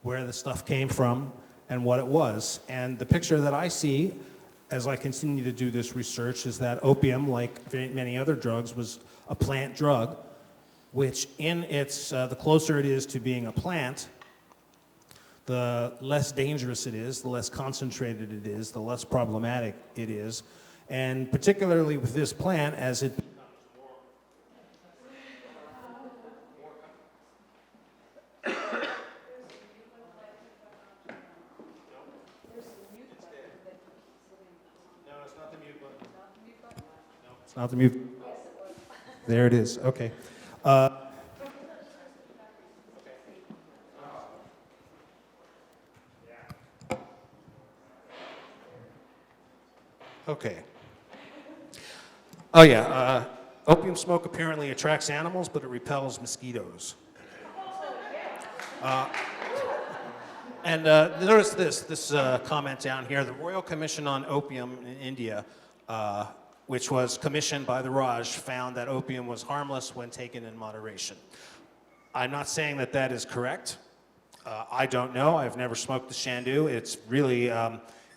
where the stuff came from and what it was. And the picture that I see as I continue to do this research is that opium, like many other drugs, was a plant drug, which in its, the closer it is to being a plant, the less dangerous it is, the less concentrated it is, the less problematic it is. And particularly with this plant, as it becomes more No, it's not the mute button. No, it's not the mute. There it is. Okay. Okay. Oh yeah, opium smoke apparently attracts animals, but it repels mosquitoes. And notice this comment down here. The Royal Commission on Opium in India, which was commissioned by the Raj, found that opium was harmless when taken in moderation. I'm not saying that that is correct. I don't know. I've never smoked the Shandu. It's really,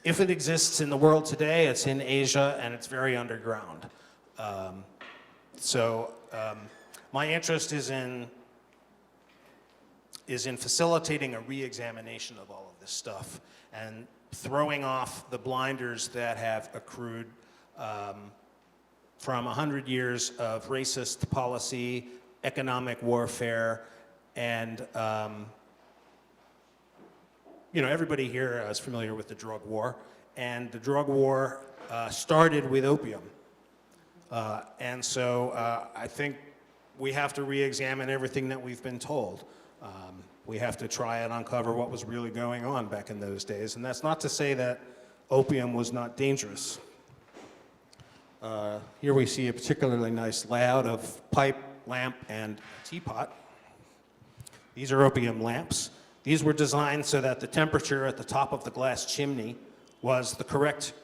if it exists in the world today, it's in Asia and it's very underground. So my interest is in facilitating a re-examination of all of this stuff and throwing off the blinders that have accrued from 100 years of racist policy, economic warfare, and you know, everybody here is familiar with the drug war, and the drug war started with opium. And so I think we have to re-examine everything that we've been told. We have to try and uncover what was really going on back in those days. And that's not to say that opium was not dangerous. Here we see a particularly nice layout of pipe, lamp, and teapot. These are opium lamps. These were designed so that the temperature at the top of the glass chimney was the correct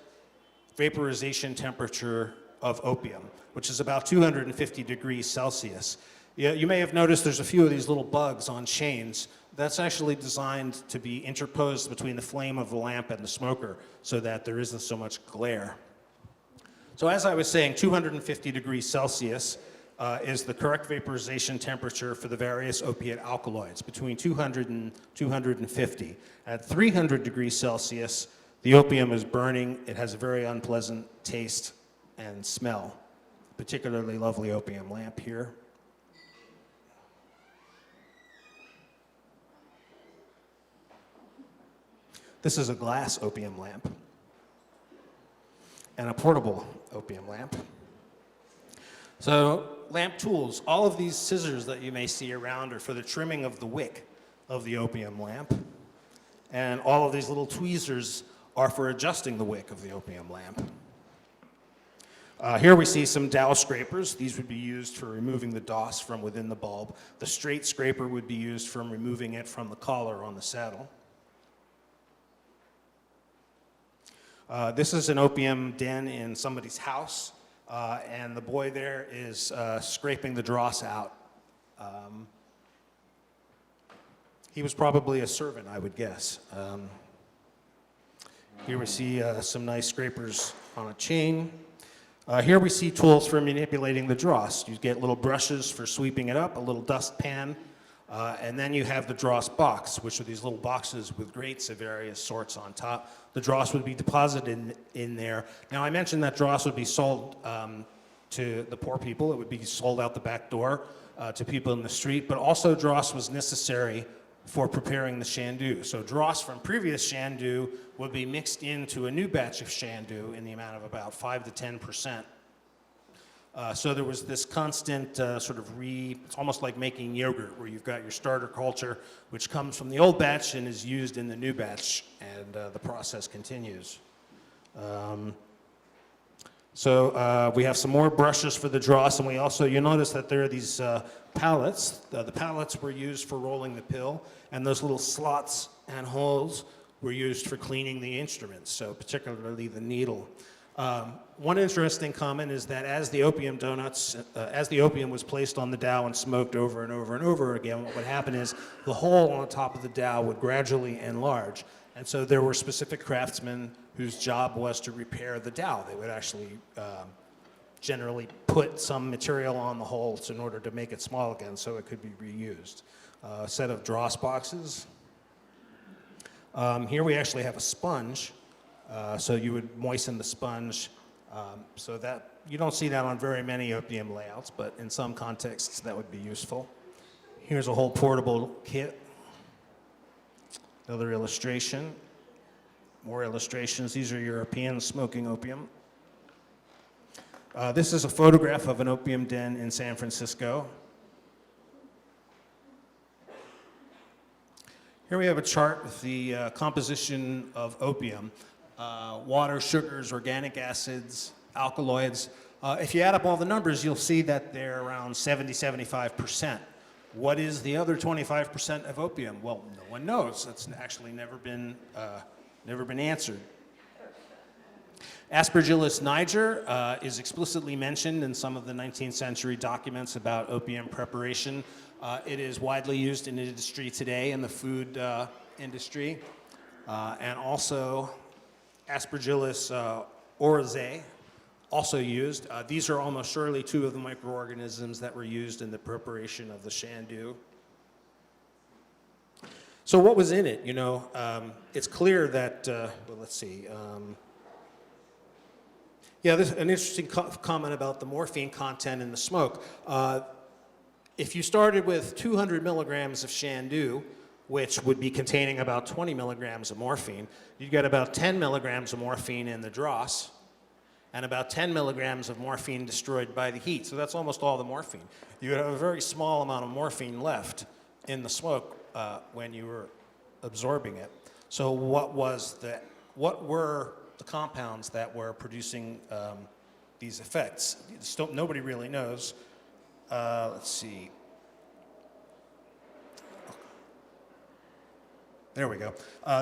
vaporization temperature of opium, which is about 250 degrees Celsius. Yeah, you may have noticed there's a few of these little bugs on chains. That's actually designed to be interposed between the flame of the lamp and the smoker so that there isn't so much glare. So as I was saying, 250 degrees Celsius is the correct vaporization temperature for the various opiate alkaloids, between 200 and 250. At 300 degrees Celsius, the opium is burning. It has a very unpleasant taste and smell. Particularly lovely opium lamp here. This is a glass opium lamp and a portable opium lamp. So lamp tools, all of these scissors that you may see around are for the trimming of the wick of the opium lamp. And all of these little tweezers are for adjusting the wick of the opium lamp. Here we see some dowel scrapers. These would be used for removing the DOS from within the bulb. The straight scraper would be used for removing it from the collar on the saddle. This is an opium den in somebody's house, and the boy there is scraping the dross out. He was probably a servant, I would guess. Here we see some nice scrapers on a chain. Here we see tools for manipulating the dross. You get little brushes for sweeping it up, a little dustpan, and then you have the dross box, which are these little boxes with grates of various sorts on top. The dross would be deposited in there. Now, I mentioned that dross would be sold to the poor people. It would be sold out the back door to people in the street, but also dross was necessary for preparing the Shandu. So dross from previous Shandu would be mixed into a new batch of Shandu in the amount of about 5 to 10%. So there was this constant it's almost like making yogurt, where you've got your starter culture, which comes from the old batch and is used in the new batch, and the process continues. So we have some more brushes for the dross, and you'll notice that there are these pallets. The pallets were used for rolling the pill, and those little slots and holes were used for cleaning the instruments, so particularly the needle. One interesting comment is that as the opium was placed on the dowel and smoked over and over and over again, what would happen is the hole on the top of the dowel would gradually enlarge. And so there were specific craftsmen whose job was to repair the dowel. They would actually generally put some material on the holes in order to make it small again so it could be reused. A set of dross boxes. Here we actually have a sponge. So you would moisten the sponge so that you don't see that on very many opium layouts, but in some contexts that would be useful. Here's a whole portable kit. Another illustration. More illustrations. These are Europeans smoking opium. This is a photograph of an opium den in San Francisco. Here we have a chart with the composition of opium. Water, sugars, organic acids, alkaloids. If you add up all the numbers, you'll see that they're around 70-75%. What is the other 25% of opium? Well, no one knows. That's actually never been answered. Aspergillus niger is explicitly mentioned in some of the 19th century documents about opium preparation. It is widely used in industry today, in the food industry, and also Aspergillus oryzae, also used. These are almost surely two of the microorganisms that were used in the preparation of the Shandu. So what was in it? It's clear that, let's see. There's an interesting comment about the morphine content in the smoke. If you started with 200 milligrams of Shandu, which would be containing about 20 milligrams of morphine, you'd get about 10 milligrams of morphine in the dross. and about 10 milligrams of morphine destroyed by the heat. So that's almost all the morphine. You would have a very small amount of morphine left in the smoke when you were absorbing it. So what were the compounds that were producing these effects? Nobody really knows. Let's see. There we go.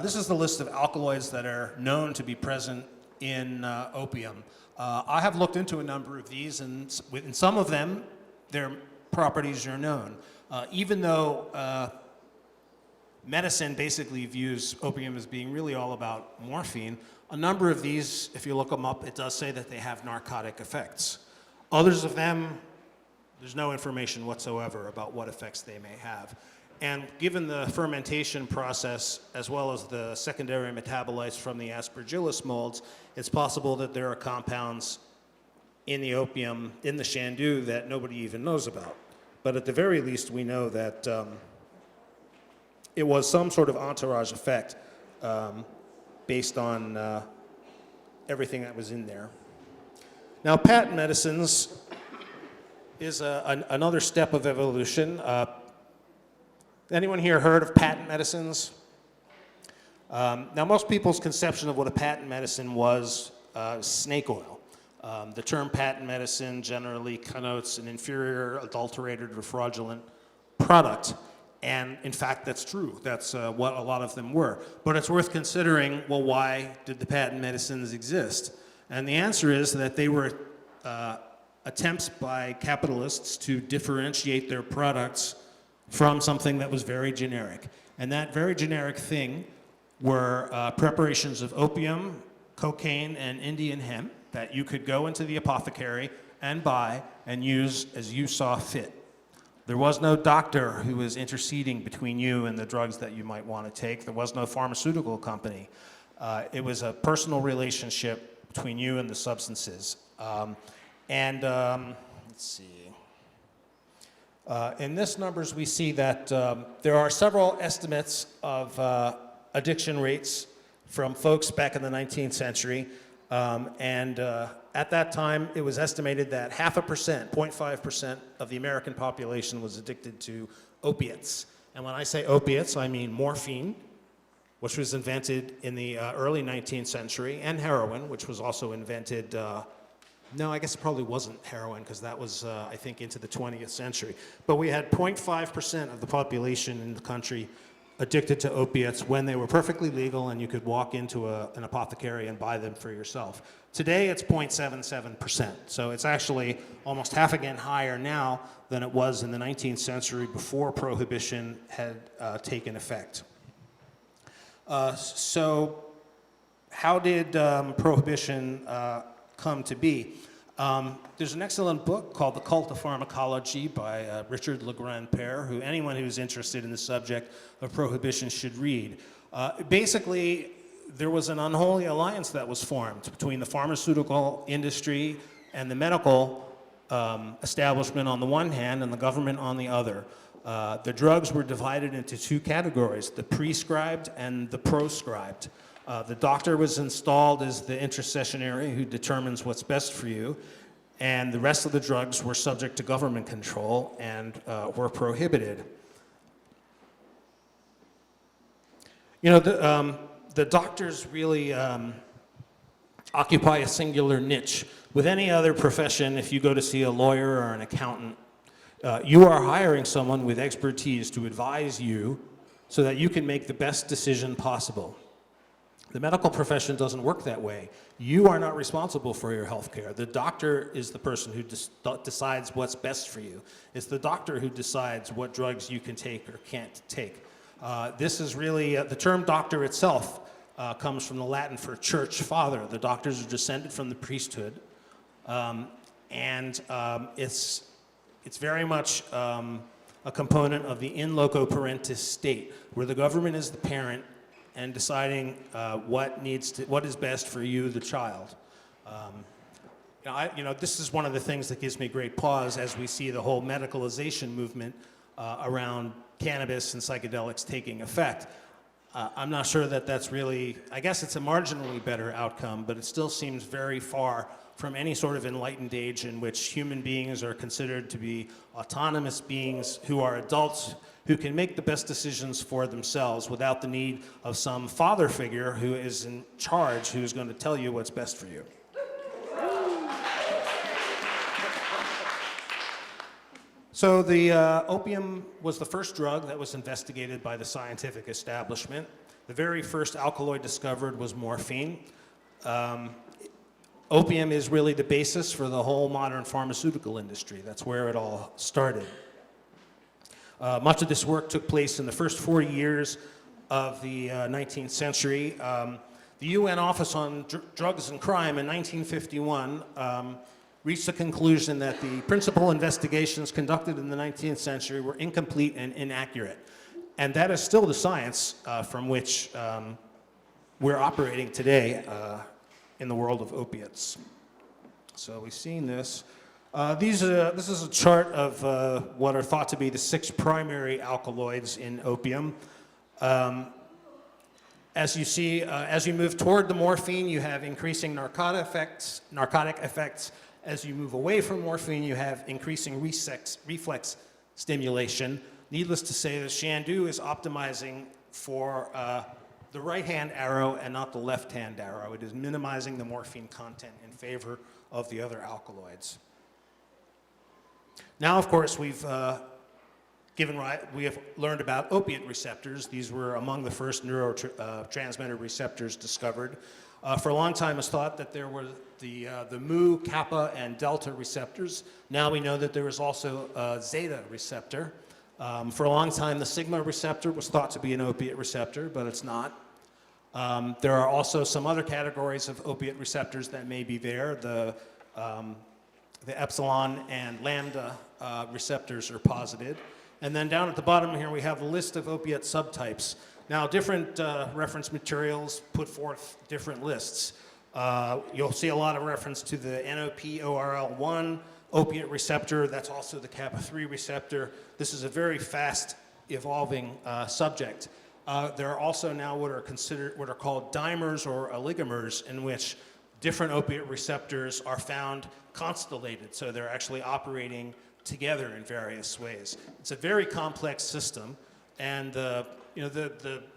This is the list of alkaloids that are known to be present in opium. I have looked into a number of these, and in some of them, their properties are known. Even though medicine basically views opium as being really all about morphine, a number of these, if you look them up, it does say that they have narcotic effects. Others of them, there's no information whatsoever about what effects they may have. And given the fermentation process, as well as the secondary metabolites from the aspergillus molds, it's possible that there are compounds in the opium, in the Shandu, that nobody even knows about. But at the very least, we know that it was some sort of entourage effect based on everything that was in there. Now, patent medicines is another step of evolution. Anyone here heard of patent medicines? Now, most people's conception of what a patent medicine was snake oil. The term patent medicine generally connotes an inferior, adulterated, or fraudulent product. And in fact, that's true. That's what a lot of them were. But it's worth considering, well, why did the patent medicines exist? And the answer is that they were attempts by capitalists to differentiate their products from something that was very generic. And that very generic thing were preparations of opium, cocaine, and Indian hemp that you could go into the apothecary and buy and use as you saw fit. There was no doctor who was interceding between you and the drugs that you might want to take. There was no pharmaceutical company. It was a personal relationship between you and the substances. Let's see. In this numbers, we see that there are several estimates of addiction rates from folks back in the 19th century. At that time, it was estimated that 0.5% of the American population was addicted to opiates. And when I say opiates, I mean morphine, which was invented in the early 19th century, and heroin, which was also invented. No, I guess it probably wasn't heroin, because that was, I think, into the 20th century. But we had 0.5% of the population in the country addicted to opiates when they were perfectly legal and you could walk into an apothecary and buy them for yourself. Today, it's 0.77%. So it's actually almost half again higher now than it was in the 19th century before Prohibition had taken effect. So how did Prohibition come to be? There's an excellent book called The Cult of Pharmacology by Richard Legrand-Pere, who anyone who's interested in the subject of prohibition should read. Basically, there was an unholy alliance that was formed between the pharmaceutical industry and the medical establishment on the one hand and the government on the other. The drugs were divided into two categories, the prescribed and the proscribed. The doctor was installed as the intercessionary who determines what's best for you, and the rest of the drugs were subject to government control and were prohibited. You know, the doctors really occupy a singular niche. With any other profession, if you go to see a lawyer or an accountant, you are hiring someone with expertise to advise you so that you can make the best decision possible. The medical profession doesn't work that way. You are not responsible for your health care. The doctor is the person who decides what's best for you. It's the doctor who decides what drugs you can take or can't take. This is really, the term doctor itself comes from the Latin for church father. The doctors are descended from the priesthood. It's very much a component of the in loco parentis state, where the government is the parent and deciding what is best for you, the child. This is one of the things that gives me great pause as we see the whole medicalization movement around cannabis and psychedelics taking effect. I'm not sure that that's really, I guess it's a marginally better outcome, but it still seems very far from any sort of enlightened age in which human beings are considered to be autonomous beings who are adults who can make the best decisions for themselves without the need of some father figure who is in charge, who is going to tell you what's best for you. So the opium was the first drug that was investigated by the scientific establishment. The very first alkaloid discovered was morphine. Opium is really the basis for the whole modern pharmaceutical industry. That's where it all started. Much of this work took place in the first 40 years of the 19th century. The UN Office on Drugs and Crime in 1951 reached the conclusion that the principal investigations conducted in the 19th century were incomplete and inaccurate. And that is still the science from which we're operating today in the world of opiates. So we've seen this. This is a chart of what are thought to be the 6 primary alkaloids in opium. As you see, as you move toward the morphine, you have increasing narcotic effects. As you move away from morphine, you have increasing reflex stimulation. Needless to say, the Shandu is optimizing for the right-hand arrow and not the left-hand arrow. It is minimizing the morphine content in favor of the other alkaloids. Now, of course, we have learned about opiate receptors. These were among the first neurotransmitter receptors discovered. For a long time, it's thought that there were the mu, kappa, and delta receptors. Now we know that there is also a zeta receptor. For a long time, the sigma receptor was thought to be an opiate receptor, but it's not. There are also some other categories of opiate receptors that may be there. The epsilon and lambda receptors are posited. And then down at the bottom here, we have a list of opiate subtypes. Now, different reference materials put forth different lists. You'll see a lot of reference to the NOP-ORL1 opiate receptor. That's also the kappa-3 receptor. This is a very fast evolving subject. There are also now what are called dimers or oligomers, in which different opiate receptors are found constellated, so they're actually operating together in various ways. It's a very complex system, and the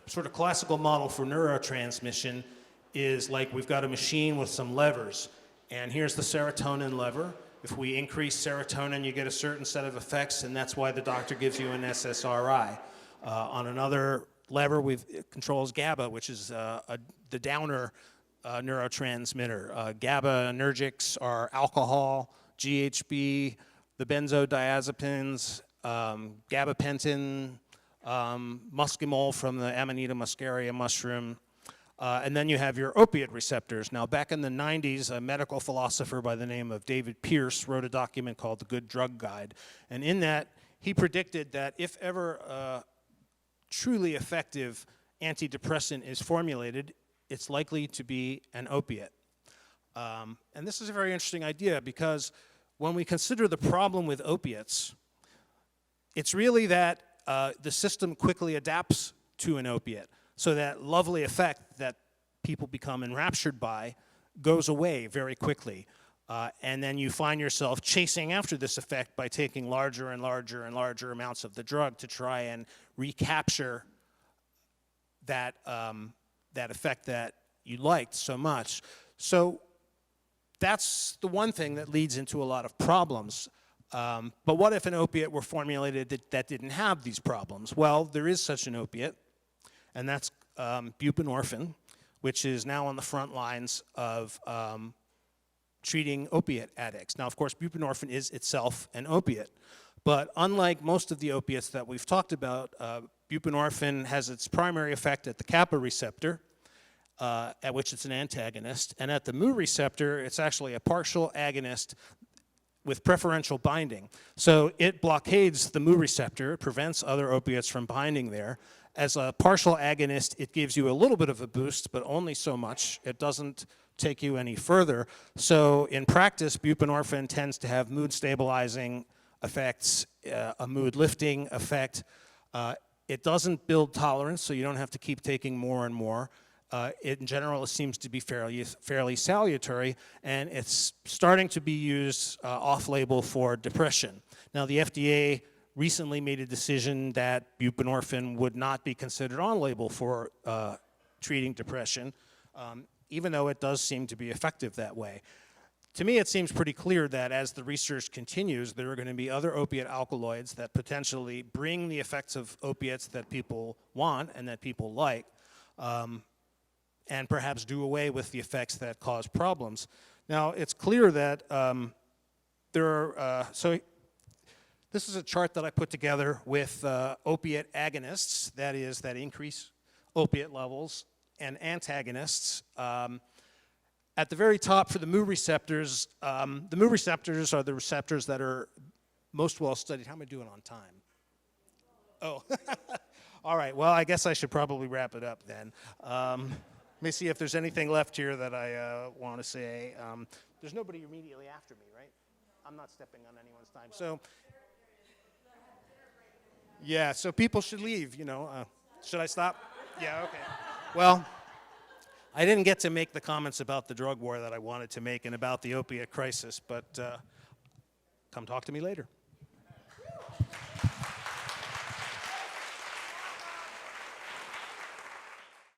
sort of classical model for neurotransmission is like we've got a machine with some levers, and here's the serotonin lever. If we increase serotonin, you get a certain set of effects, and that's why the doctor gives you an SSRI. On another lever, it controls GABA, which is the downer neurotransmitter. GABAergics are alcohol, GHB, the benzodiazepines, gabapentin, muscimol from the Amanita muscaria mushroom, and then you have your opiate receptors. Now, back in the 90s, a medical philosopher by the name of David Pierce wrote a document called The Good Drug Guide, and in that, he predicted that if ever a truly effective antidepressant is formulated, it's likely to be an opiate. And this is a very interesting idea, because when we consider the problem with opiates, it's really that the system quickly adapts to an opiate. So that lovely effect that people become enraptured by goes away very quickly. And then you find yourself chasing after this effect by taking larger and larger and larger amounts of the drug to try and recapture that, that effect that you liked so much. So that's the one thing that leads into a lot of problems. But what if an opiate were formulated that didn't have these problems? Well, there is such an opiate, and that's buprenorphine, which is now on the front lines of treating opiate addicts. Now, of course, buprenorphine is itself an opiate, but unlike most of the opiates that we've talked about, buprenorphine has its primary effect at the kappa receptor, at which it's an antagonist, and at the mu receptor, it's actually a partial agonist with preferential binding. So it blockades the mu receptor, it prevents other opiates from binding there. As a partial agonist, it gives you a little bit of a boost, but only so much. It doesn't take you any further. So in practice, buprenorphine tends to have mood stabilizing effects, a mood lifting effect. It doesn't build tolerance, so you don't have to keep taking more and more. in general, it seems to be fairly salutary, and it's starting to be used off-label for depression. Now, the FDA recently made a decision that buprenorphine would not be considered on-label for treating depression, even though it does seem to be effective that way. To me, it seems pretty clear that as the research continues, there are going to be other opiate alkaloids that potentially bring the effects of opiates that people want and that people like, and perhaps do away with the effects that cause problems. Now, it's clear that so this is a chart that I put together with opiate agonists, that is, that increase opiate levels, and antagonists. At the very top for the mu receptors are the receptors that are most well studied. How am I doing on time? Oh, all right. Well, I guess I should probably wrap it up then. Let me see if there's anything left here that I want to say. There's nobody immediately after me, right? I'm not stepping on anyone's time. So, yeah, so people should leave, you know. Should I stop? Yeah, okay. Well, I didn't get to make the comments about the drug war that I wanted to make and about the opiate crisis, but come talk to me later.